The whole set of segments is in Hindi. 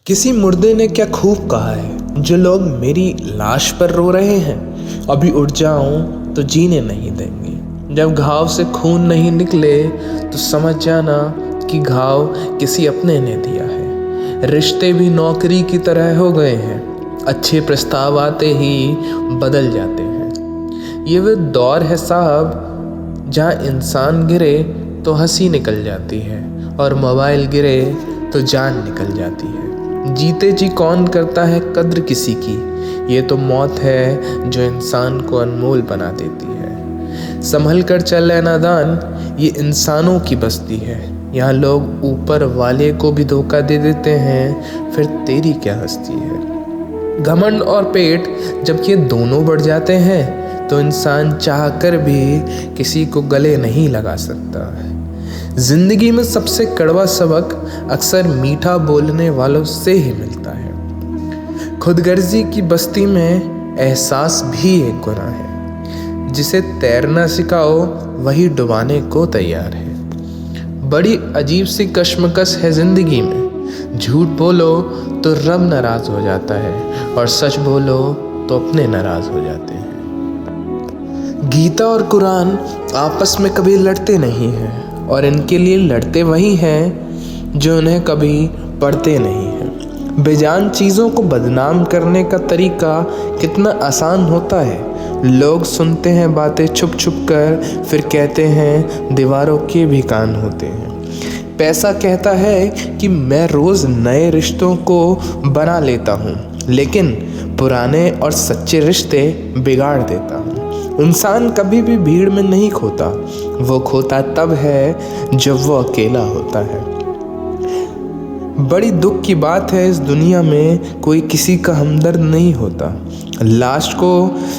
किसी मुर्दे ने क्या खूब कहा है, जो लोग मेरी लाश पर रो रहे हैं, अभी उठ जाऊं तो जीने नहीं देंगे। जब घाव से खून नहीं निकले तो समझ जाना कि घाव किसी अपने ने दिया है। रिश्ते भी नौकरी की तरह हो गए हैं, अच्छे प्रस्ताव आते ही बदल जाते हैं। ये वो दौर है साहब, जहाँ इंसान गिरे तो हंसी निकल जाती है और मोबाइल गिरे तो जान निकल जाती है। जीते जी कौन करता है कद्र किसी की, ये तो मौत है जो इंसान को अनमोल बना देती है। संभल कर चल है नादान, ये इंसानों की बस्ती है। यहाँ लोग ऊपर वाले को भी धोखा दे देते हैं, फिर तेरी क्या हस्ती है। घमंड और पेट जब ये दोनों बढ़ जाते हैं तो इंसान चाह कर भी किसी को गले नहीं लगा सकता है। जिंदगी में सबसे कड़वा सबक अक्सर मीठा बोलने वालों से ही मिलता है। खुदगर्जी की बस्ती में एहसास भी एक गुनाह है। जिसे तैरना सिखाओ वही डुबाने को तैयार है। बड़ी अजीब सी कश्मकश है जिंदगी में। झूठ बोलो तो रब नाराज हो जाता है और सच बोलो तो अपने नाराज हो जाते हैं। गीता और कुरान आपस में कभी लड़ते नहीं हैं, और इनके लिए लड़ते वही हैं जो उन्हें कभी पढ़ते नहीं हैं। बेजान चीज़ों को बदनाम करने का तरीका कितना आसान होता है। लोग सुनते हैं बातें छुप छुप कर, फिर कहते हैं दीवारों के भी कान होते हैं। पैसा कहता है कि मैं रोज़ नए रिश्तों को बना लेता हूँ, लेकिन पुराने और सच्चे रिश्ते बिगाड़ देता हूँ। इंसान कभी भी भीड़ में नहीं खोता, वो खोता तब है जब वो अकेला होता है। बड़ी दुख की बात है, इस दुनिया में कोई किसी का हमदर्द नहीं होता। लाश को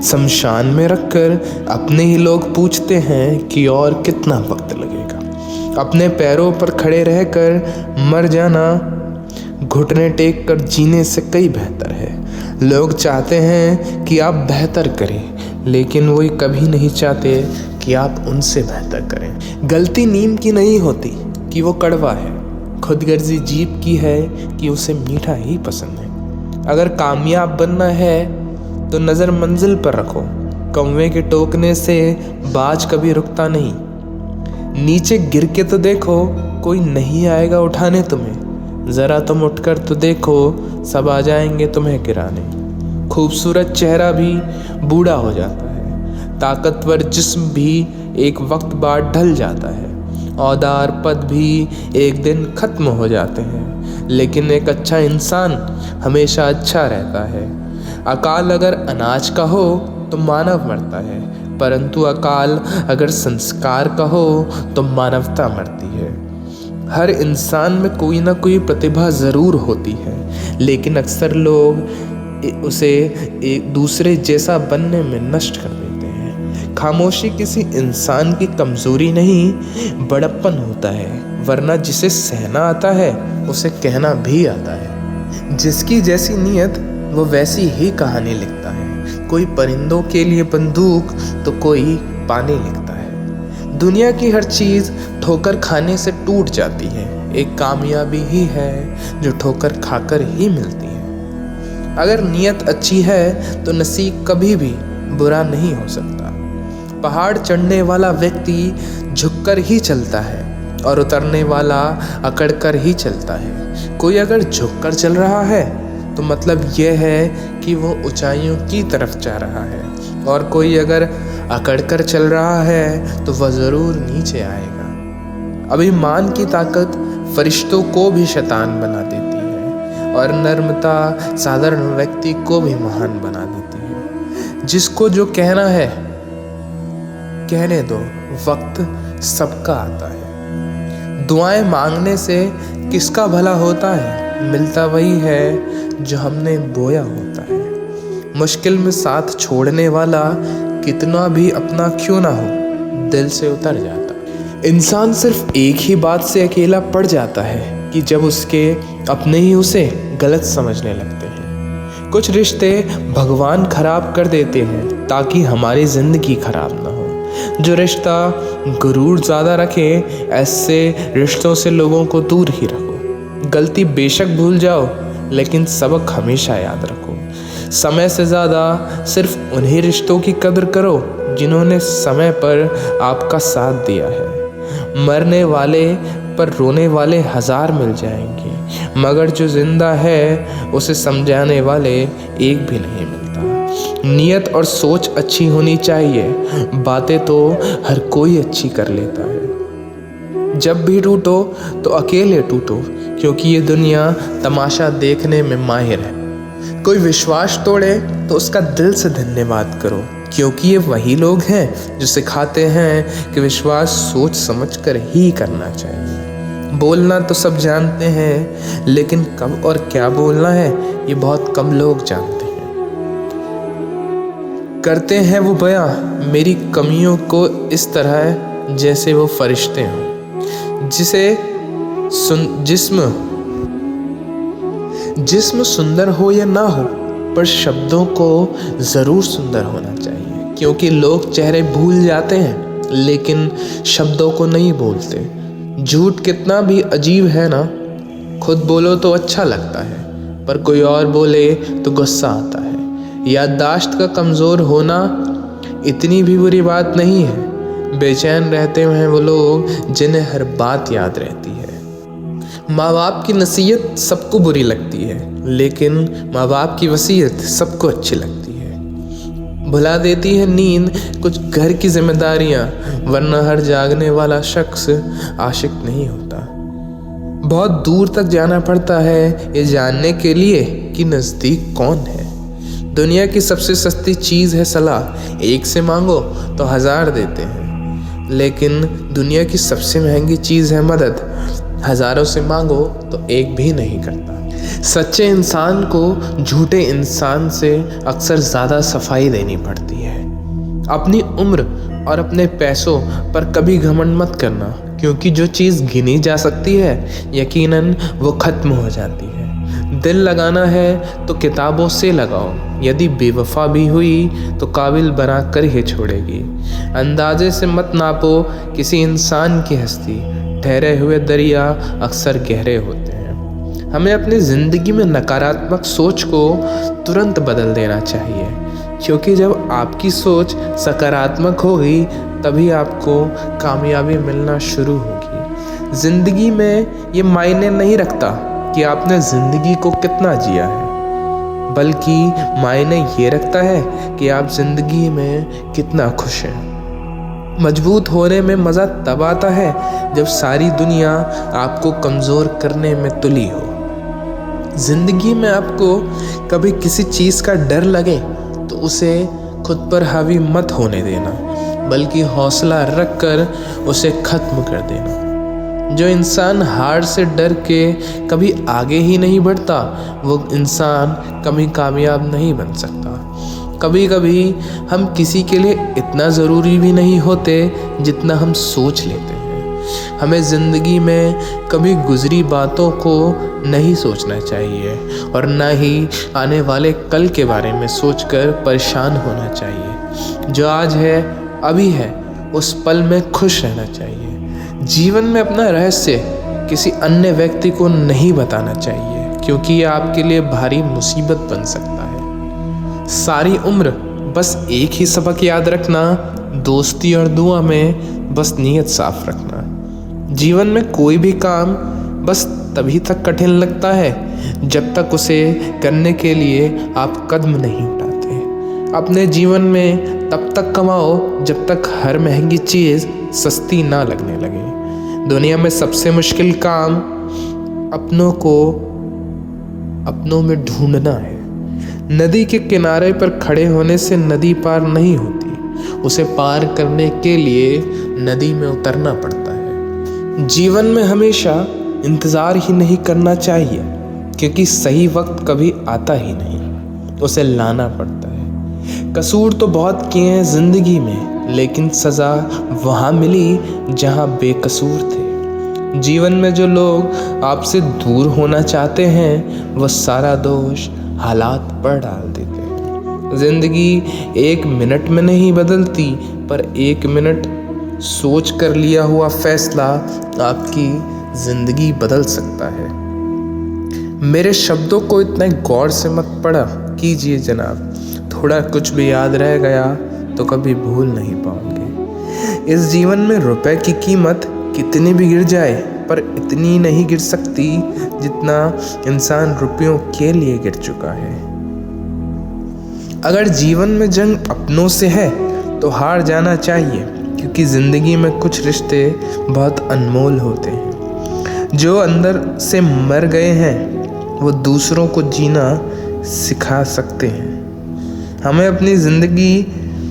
शमशान में रखकर अपने ही लोग पूछते हैं कि और कितना वक्त लगेगा। अपने पैरों पर खड़े रहकर मर जाना घुटने टेक कर जीने से कई बेहतर है। लोग चाहते हैं कि आप बेहतर करें, लेकिन वो कभी नहीं चाहते कि आप उनसे बेहतर करें। गलती नीम की नहीं होती कि वो कड़वा है, खुदगर्जी जीभ की है कि उसे मीठा ही पसंद है। अगर कामयाब बनना है तो नज़र मंजिल पर रखो। कौवे के टोकने से बाज कभी रुकता नहीं। नीचे गिर के तो देखो, कोई नहीं आएगा उठाने तुम्हें। ज़रा तुम उठकर तो देखो, सब आ जाएंगे तुम्हें गिराने। खूबसूरत चेहरा भी बूढ़ा हो जाता है, ताकतवर जिस्म भी एक वक्त बाद ढल जाता है, औदार पद भी एक दिन खत्म हो जाते हैं, लेकिन एक अच्छा इंसान हमेशा अच्छा रहता है। अकाल अगर अनाज का हो तो मानव मरता है, परंतु अकाल अगर संस्कार का हो तो मानवता मरती है। हर इंसान में कोई ना कोई प्रतिभा ज़रूर होती है, लेकिन अक्सर लोग उसे एक दूसरे जैसा बनने में नष्ट कर देते हैं। खामोशी किसी इंसान की कमज़ोरी नहीं, बड़प्पन होता है, वरना जिसे सहना आता है उसे कहना भी आता है। जिसकी जैसी नीयत वो वैसी ही कहानी लिखता है। कोई परिंदों के लिए बंदूक तो कोई पानी लिखता है। दुनिया की हर चीज़ ठोकर खाने से टूट जाती है, एक कामयाबी ही है जो ठोकर खाकर ही मिलती है। अगर नीयत अच्छी है तो नसीब कभी भी बुरा नहीं हो सकता। पहाड़ चढ़ने वाला व्यक्ति झुककर ही चलता है और उतरने वाला अकड़कर ही चलता है। कोई अगर झुककर चल रहा है तो मतलब यह है कि वो ऊंचाइयों की तरफ जा रहा है, और कोई अगर अकड़कर चल रहा है तो वह ज़रूर नीचे आएगा। अभिमान की ताकत फरिश्तों को भी शैतान बना देती है, और नर्मता साधारण व्यक्ति को भी महान बना देती है। जिसको जो कहना है कहने दो, वक्त सबका आता है। दुआएं मांगने से किसका भला होता है, मिलता वही है जो हमने बोया होता है। मुश्किल में साथ छोड़ने वाला कितना भी अपना क्यों ना हो, दिल से उतर जाता। इंसान सिर्फ एक ही बात से अकेला पड़ जाता है कि जब उसके अपने ही उसे गलत समझने लगते हैं। कुछ रिश्ते भगवान खराब कर देते हैं ताकि हमारी ज़िंदगी खराब ना हो। जो रिश्ता गुरूर ज़्यादा रखे, ऐसे रिश्तों से लोगों को दूर ही रखो। गलती बेशक भूल जाओ, लेकिन सबक हमेशा याद रखो। समय से ज़्यादा सिर्फ उन्हीं रिश्तों की कदर करो जिन्होंने समय पर आपका साथ दिया है। मरने वाले पर रोने वाले 1000 मिल जाएंगे, मगर जो जिंदा है उसे समझाने वाले एक भी नहीं मिलता। नीयत और सोच अच्छी होनी चाहिए, बातें तो हर कोई अच्छी कर लेता है। जब भी टूटो तो अकेले टूटो, क्योंकि ये दुनिया तमाशा देखने में माहिर है। कोई विश्वास तोड़े तो उसका दिल से धन्यवाद करो, क्योंकि ये वही लोग हैं जो सिखाते हैं कि विश्वास सोच समझ कर ही करना चाहिए। बोलना तो सब जानते हैं, लेकिन कब और क्या बोलना है ये बहुत कम लोग जानते हैं। करते हैं वो बयां मेरी कमियों को इस तरह जैसे वो फरिश्ते हों। जिस्म सुंदर हो या ना हो, पर शब्दों को ज़रूर सुंदर होना चाहिए, क्योंकि लोग चेहरे भूल जाते हैं लेकिन शब्दों को नहीं भूलते। झूठ कितना भी अजीब है ना, खुद बोलो तो अच्छा लगता है, पर कोई और बोले तो गुस्सा आता है। याददाश्त का कमज़ोर होना इतनी भी बुरी बात नहीं है। बेचैन रहते हैं वो लोग जिन्हें हर बात याद रहती है। माँ बाप की नसीहत सबको बुरी लगती है, लेकिन माँ बाप की वसीयत सबको अच्छी लगती है। भुला देती है नींद कुछ घर की जिम्मेदारियाँ, वरना हर जागने वाला शख्स आशिक नहीं होता। बहुत दूर तक जाना पड़ता है ये जानने के लिए कि नज़दीक कौन है। दुनिया की सबसे सस्ती चीज़ है सलाह, एक से मांगो तो 1000 देते हैं, लेकिन दुनिया की सबसे महंगी चीज़ है मदद, हज़ारों से मांगो तो एक भी नहीं करता। सच्चे इंसान को झूठे इंसान से अक्सर ज़्यादा सफाई देनी पड़ती है। अपनी उम्र और अपने पैसों पर कभी घमंड मत करना, क्योंकि जो चीज़ गिनी जा सकती है यकीनन वो ख़त्म हो जाती है। दिल लगाना है तो किताबों से लगाओ, यदि बेवफा भी हुई तो काबिल बना कर ही छोड़ेगी। अंदाजे से मत नापो किसी इंसान की हस्ती, ठहरे हुए दरिया अक्सर गहरे होते हैं। हमें अपनी ज़िंदगी में नकारात्मक सोच को तुरंत बदल देना चाहिए, क्योंकि जब आपकी सोच सकारात्मक होगी तभी आपको कामयाबी मिलना शुरू होगी। ज़िंदगी में ये मायने नहीं रखता कि आपने ज़िंदगी को कितना जिया है, बल्कि मायने ये रखता है कि आप ज़िंदगी में कितना खुश हैं। मजबूत होने में मज़ा तब आता है जब सारी दुनिया आपको कमज़ोर करने में तुली हो। ज़िंदगी में आपको कभी किसी चीज़ का डर लगे तो उसे खुद पर हावी मत होने देना, बल्कि हौसला रख कर उसे ख़त्म कर देना। जो इंसान हार से डर के कभी आगे ही नहीं बढ़ता, वो इंसान कभी कामयाब नहीं बन सकता। कभी कभी हम किसी के लिए इतना ज़रूरी भी नहीं होते जितना हम सोच लेते हैं। हमें ज़िंदगी में कभी गुजरी बातों को नहीं सोचना चाहिए और ना ही आने वाले कल के बारे में सोचकर परेशान होना चाहिए। जो आज है अभी है, उस पल में खुश रहना चाहिए। जीवन में अपना रहस्य किसी अन्य व्यक्ति को नहीं बताना चाहिए, क्योंकि ये आपके लिए भारी मुसीबत बन सकता है। सारी उम्र बस एक ही सबक याद रखना, दोस्ती और दुआ में बस नीयत साफ रखना। जीवन में कोई भी काम बस तभी तक कठिन लगता है जब तक उसे करने के लिए आप कदम नहीं उठाते। अपने जीवन में तब तक कमाओ जब तक हर महंगी चीज़ सस्ती ना लगने लगे। दुनिया में सबसे मुश्किल काम अपनों को अपनों में ढूंढना है। नदी के किनारे पर खड़े होने से नदी पार नहीं होती, उसे पार करने के लिए नदी में उतरना पड़ता है। जीवन में हमेशा इंतज़ार ही नहीं करना चाहिए, क्योंकि सही वक्त कभी आता ही नहीं, उसे लाना पड़ता है। कसूर तो बहुत किए हैं ज़िंदगी में, लेकिन सज़ा वहाँ मिली जहाँ बेकसूर थे। जीवन में जो लोग आपसे दूर होना चाहते हैं वह सारा दोष हालात पर डाल देते हैं। ज़िंदगी 1 मिनट में नहीं बदलती, पर 1 मिनट सोच कर लिया हुआ फैसला आपकी ज़िंदगी बदल सकता है। मेरे शब्दों को इतने गौर से मत पढ़ा कीजिए जनाब, थोड़ा कुछ भी याद रह गया तो कभी भूल नहीं पाओगे। इस जीवन में रुपए की कीमत कितनी भी गिर जाए पर इतनी नहीं गिर सकती जितना इंसान रुपयों के लिए गिर चुका है। अगर जीवन में जंग अपनों से है तो हार जाना चाहिए, क्योंकि ज़िंदगी में कुछ रिश्ते बहुत अनमोल होते हैं। जो अंदर से मर गए हैं वो दूसरों को जीना सिखा सकते हैं। हमें अपनी ज़िंदगी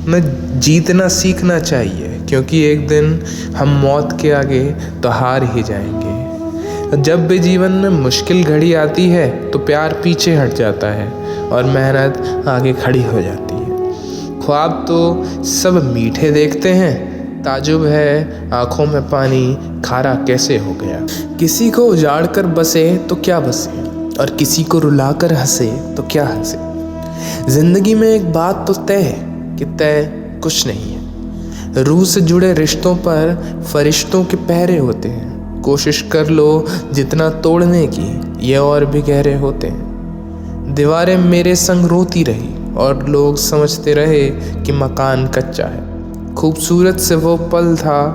में जीतना सीखना चाहिए, क्योंकि एक दिन हम मौत के आगे तो हार ही जाएंगे। जब भी जीवन में मुश्किल घड़ी आती है तो प्यार पीछे हट जाता है और मेहनत आगे खड़ी हो जाती है। ख्वाब तो सब मीठे देखते हैं, ताजुब है आँखों में पानी खारा कैसे हो गया। किसी को उजाड़ कर बसे तो क्या बसे, और किसी को रुला कर हंसे तो क्या हंसे। जिंदगी में एक बात तो तय है कि तय कुछ नहीं है। रूह से जुड़े रिश्तों पर फरिश्तों के पहरे होते हैं। कोशिश कर लो जितना तोड़ने की, ये और भी गहरे होते हैं। दीवारें मेरे संग रोती रही और लोग समझते रहे कि मकान कच्चा है। खूबसूरत से वो पल था,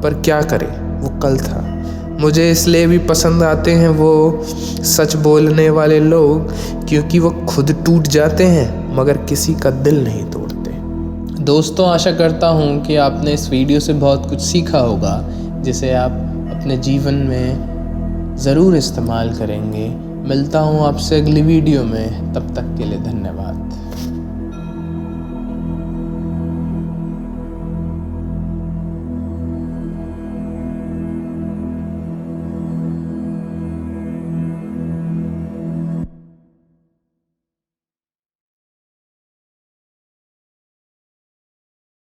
पर क्या करे वो कल था। मुझे इसलिए भी पसंद आते हैं वो सच बोलने वाले लोग, क्योंकि वो खुद टूट जाते हैं मगर किसी का दिल नहीं तोड़ते। दोस्तों, आशा करता हूँ कि आपने इस वीडियो से बहुत कुछ सीखा होगा, जिसे आप अपने जीवन में ज़रूर इस्तेमाल करेंगे। मिलता हूँ आपसे अगली वीडियो में, तब तक के लिए धन्यवाद।